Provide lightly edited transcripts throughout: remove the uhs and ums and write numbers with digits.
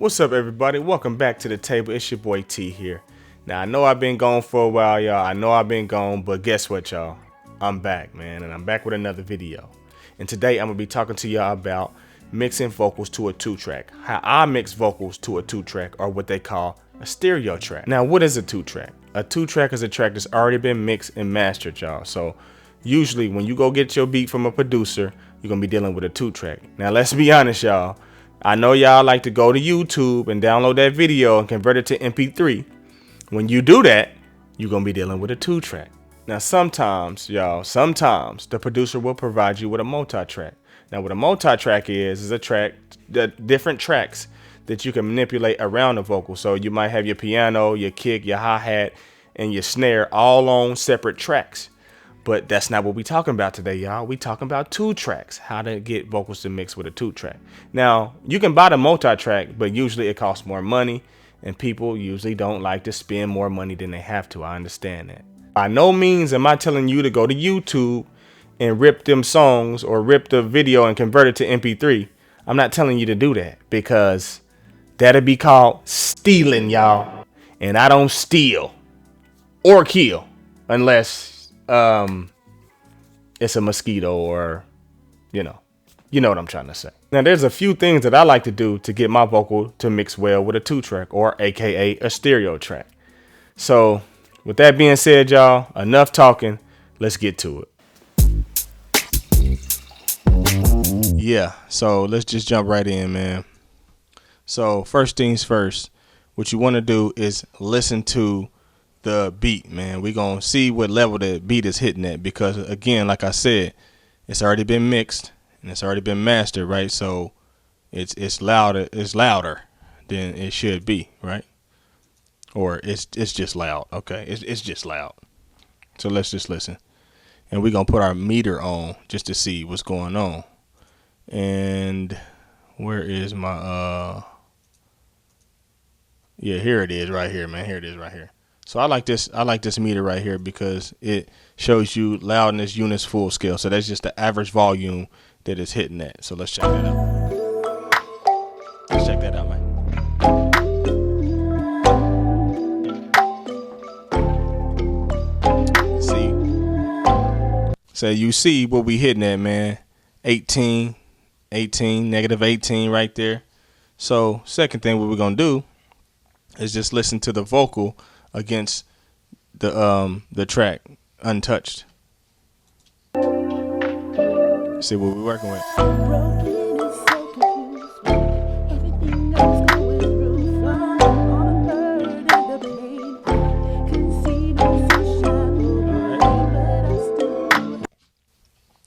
What's up, everybody? Welcome back to the table. It's your boy T here. Now, I know I've been gone for a while, y'all. I know I've been gone, but guess what, y'all? I'm back, man, and I'm back with another video. And today, I'm going to be talking to y'all about mixing vocals to a 2-track. How I mix vocals to a 2-track, or what they call a stereo track. Now, what is a 2-track? A 2-track is a track that's already been mixed and mastered, y'all. So, usually, when you go get your beat from a producer, you're going to be dealing with a 2-track. Now, let's be honest, y'all. I know y'all like to go to YouTube and download that video and convert it to MP3. When you do that, you're going to be dealing with a 2-track. Now, sometimes the producer will provide you with a multi-track. Now, what a multi-track is a track, different tracks that you can manipulate around the vocal. So you might have your piano, your kick, your hi-hat, and your snare all on separate tracks. But that's not what we talking about today, y'all. We talking about 2-tracks, how to get vocals to mix with a 2-track. Now, you can buy the multi-track, but usually it costs more money, and people usually don't like to spend more money than they have to. I understand that. By no means am I telling you to go to YouTube and rip them songs or rip the video and convert it to MP3. I'm not telling you to do that, because that'd be called stealing, y'all. And I don't steal or kill unless it's a mosquito, or you know what I'm trying to say. Now, there's a few things that I like to do to get my vocal to mix well with a 2-track, or aka a stereo track. So with that being said, y'all, enough talking, let's get to it. Yeah, so let's just jump right in, man. So first things first, what you want to do is listen to the beat, man. We're gonna see what level the beat is hitting at, because again, like I said, it's already been mixed and it's already been mastered, right? So it's louder than it should be, right? Or it's just loud. Okay, it's just loud. So let's just listen, and we're gonna put our meter on just to see what's going on. And where is my yeah, here it is right here, man. Here it is right here. So I like this meter right here because it shows you loudness units full scale. So that's just the average volume that it's hitting at. So let's check that out. Let's check that out, man. See? So you see what we hitting at, man. 18, negative 18 right there. So second thing what we're going to do is just listen to the vocal against the track untouched. See what we're working with.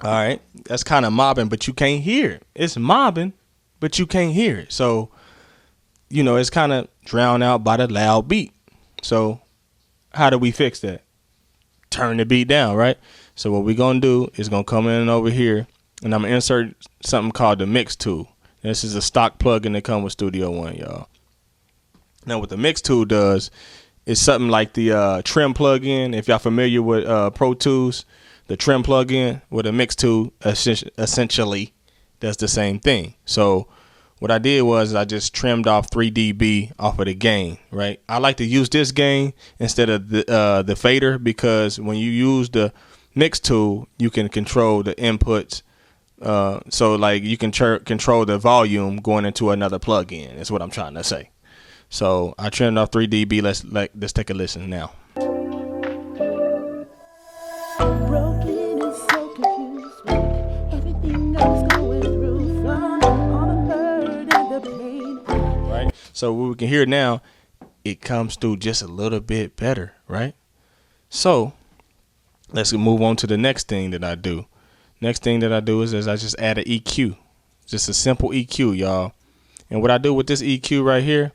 All right, that's kind of mobbing, but you can't hear it. It's mobbing, but you can't hear it. So, it's kind of drowned out by the loud beat. So how do we fix that? Turn the beat down, right? So what we're going to do is going to come in over here, and I'm going to insert something called the mix tool. This is a stock plugin that comes with Studio One, y'all. Now what the mix tool does is something like the trim plugin. If y'all familiar with Pro Tools, the trim plugin with a mix tool essentially does the same thing. So what I did was I just trimmed off 3 dB off of the gain, right? I like to use this gain instead of the fader, because when you use the mix tool, you can control the inputs. So like you can control the volume going into another plugin. That's what I'm trying to say. So I trimmed off 3 dB. Let's take a listen now. So what we can hear now, it comes through just a little bit better, right? So let's move on to the next thing that I do. Next thing that I do is I just add an EQ, just a simple EQ, y'all. And what I do with this EQ right here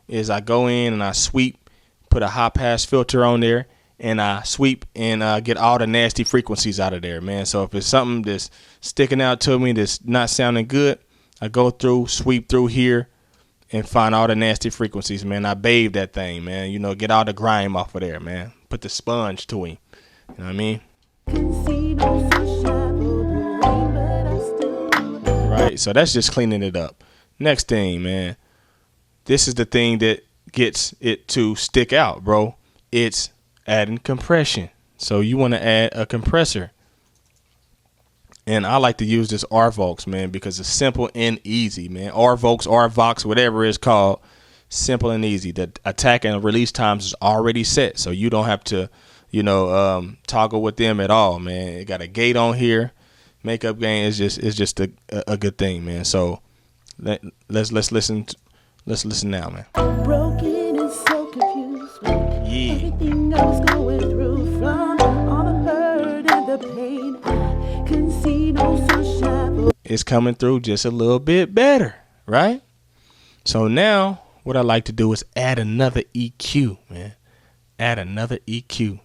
is I go in and I sweep, put a high pass filter on there, and I sweep and get all the nasty frequencies out of there, man. So if it's something that's sticking out to me that's not sounding good, I go through, sweep through here, and find all the nasty frequencies, man. I bathe that thing, man. Get all the grime off of there, man. Put the sponge to him. You know what I mean? Right, so that's just cleaning it up. Next thing, man, this is the thing that gets it to stick out, bro. It's adding compression. So you want to add a compressor. And I like to use this RVox, man, because it's simple and easy, man. RVox, whatever it's called, simple and easy. The attack and release times is already set, so you don't have to, toggle with them at all, man. It got a gate on here. Makeup gain is just a good thing, man. So let's listen. Let's listen now, man. Broken and so confused. Yeah. Everything I was going through, from all the hurt and the pain, I can see no sunshine. It's coming through just a little bit better, right? So now what I like to do is add another EQ, man. Add another EQ.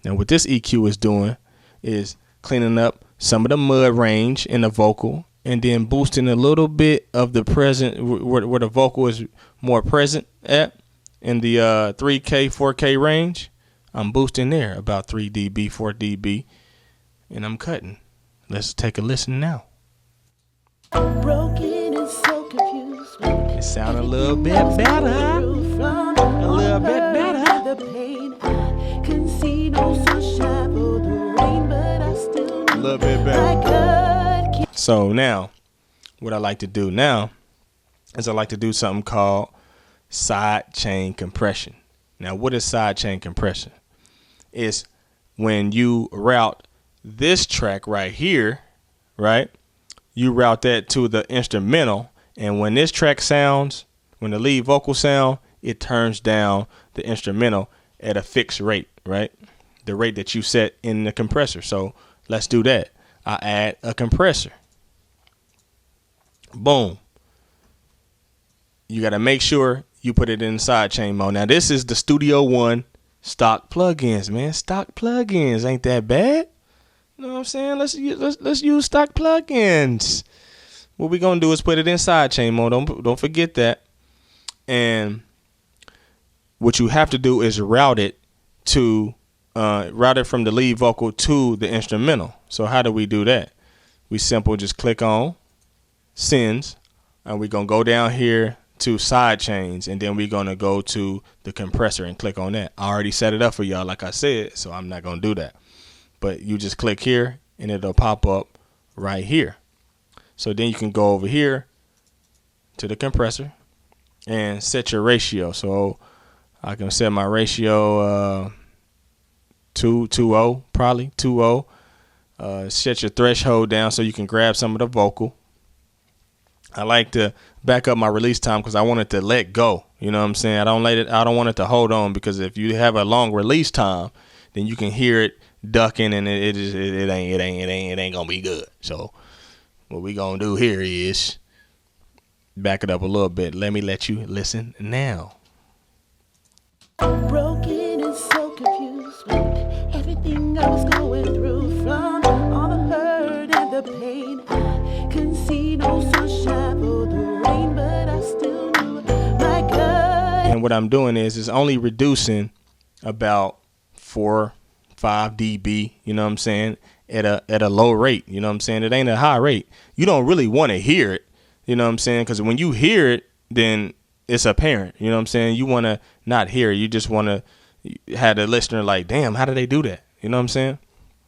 Now what this EQ is doing is cleaning up some of the mud range in the vocal, and then boosting a little bit of the present where the vocal is more present at in the 3K, 4K range. I'm boosting there about 3 dB, 4 dB, and I'm cutting. Let's take a listen now. Broken and so confused. It sounds a little bit better. A little bit better. The pain, I can see no sunshine for the rain, but I still A little bit better. So now, what I like to do now is I like to do something called sidechain compression. Now, what is sidechain compression? It's when you route this track right here, right? You route that to the instrumental, and when this track sounds, when the lead vocal sound, it turns down the instrumental at a fixed rate, right? The rate that you set in the compressor. So let's do that. I add a compressor. Boom. You got to make sure you put it in sidechain mode. Now this is the Studio One stock plugins, man. Stock plugins ain't that bad. You know what I'm saying? Let's use stock plugins. What we gonna do is put it in sidechain mode. Don't forget that. And what you have to do is route it from the lead vocal to the instrumental. So how do we do that? We simple just click on sends, and we're gonna go down here to side chains, and then we're gonna go to the compressor and click on that. I already set it up for y'all, like I said, so I'm not gonna do that. But you just click here and it'll pop up right here. So then you can go over here to the compressor and set your ratio. So I can set my ratio 2:0, probably 2:0. Set your threshold down so you can grab some of the vocal. I like to back up my release time because I want it to let go. You know what I'm saying? I don't want it to hold on, because if you have a long release time, then you can hear it ducking, and it ain't gonna be good. So what we gonna do here is back it up a little bit. Let me let you listen now. Broken and so confused. Everything I was going through, from all the hurt and the pain, I can see no sunshine for the rain, but I still knew my gut. And what I'm doing is it's only reducing about 4-5 dB, you know what I'm saying, at a low rate. You know what I'm saying? It ain't a high rate. You don't really want to hear it, you know what I'm saying? Because when you hear it, then it's apparent. You know what I'm saying? You want to not hear it. You just want to have the listener like, damn, how did they do that? You know what I'm saying?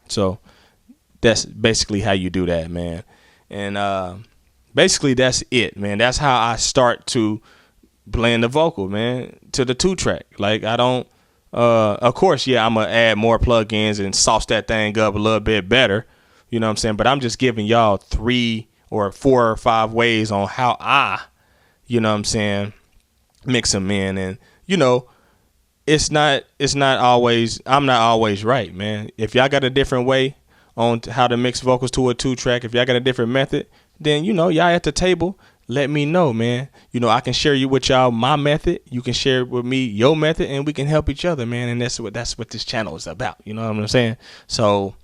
So that's basically how you do that, man. And basically that's it, man. That's how I start to blend the vocal, man, to the 2-track. Like, I don't, of course, yeah, I'm going to add more plugins and sauce that thing up a little bit better. You know what I'm saying? But I'm just giving y'all 3 or 4 or 5 ways on how I, you know what I'm saying, mix them in. And, you know, it's not always, I'm not always right, man. If y'all got a different way on how to mix vocals to a 2-track, if y'all got a different method, then, you know, y'all at the table, let me know, man. You know, I can share you with y'all my method. You can share with me your method, and we can help each other, man. And that's what this channel is about. You know what I'm saying? So,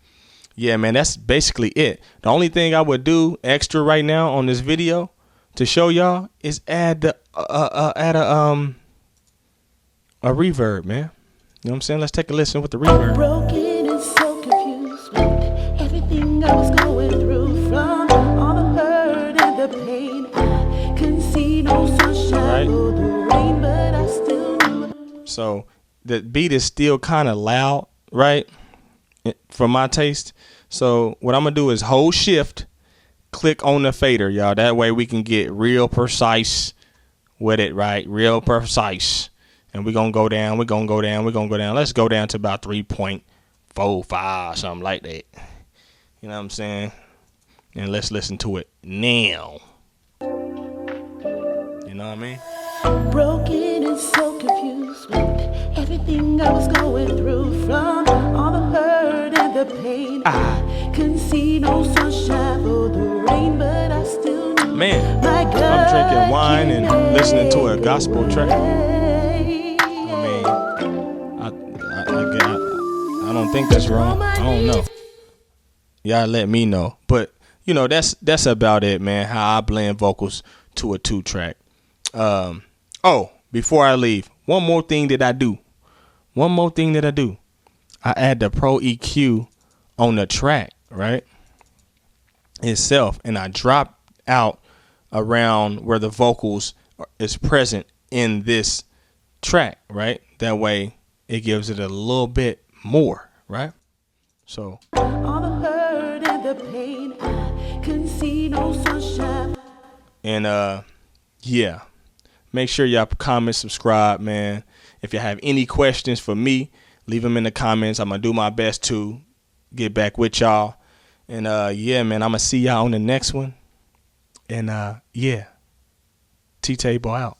yeah, man, that's basically it. The only thing I would do extra right now on this video to show y'all is add a reverb, man. You know what I'm saying? Let's take a listen with the reverb. Broken and so confused. Everything I was going through, from all the hurt and the pain, I can see no sunshine. Right? So the beat is still kind of loud, right? For my taste. So what I'm gonna do is hold shift, click on the fader, y'all. That way we can get real precise with it, right? Real precise. And we're gonna go down, we're gonna go down, we're gonna go down. Let's go down to about 3.45, something like that. You know what I'm saying? And let's listen to it now. You know what I mean? Broken and so confused with everything I was going through, from all the hurt and the pain. I couldn't see no sunshine for the rain, but I still knew. Man, my God, I'm drinking wine and listening to a gospel track. I don't think that's wrong. I don't know. Y'all let me know. But you know, that's about it, man. How I blend vocals to a 2-track. Oh, before I leave, one more thing that I do. I add the Pro EQ on the track, right? Itself, and I drop out around where the vocals is present in this track, right? That way it gives it a little bit more, right? So all the hurt and the pain, I couldn't see no sunshine. And yeah, make sure y'all comment, subscribe, man. If you have any questions for me, leave them in the comments. I'm gonna do my best to get back with y'all. And yeah, man, I'm gonna see y'all on the next one. And yeah, T-Table out.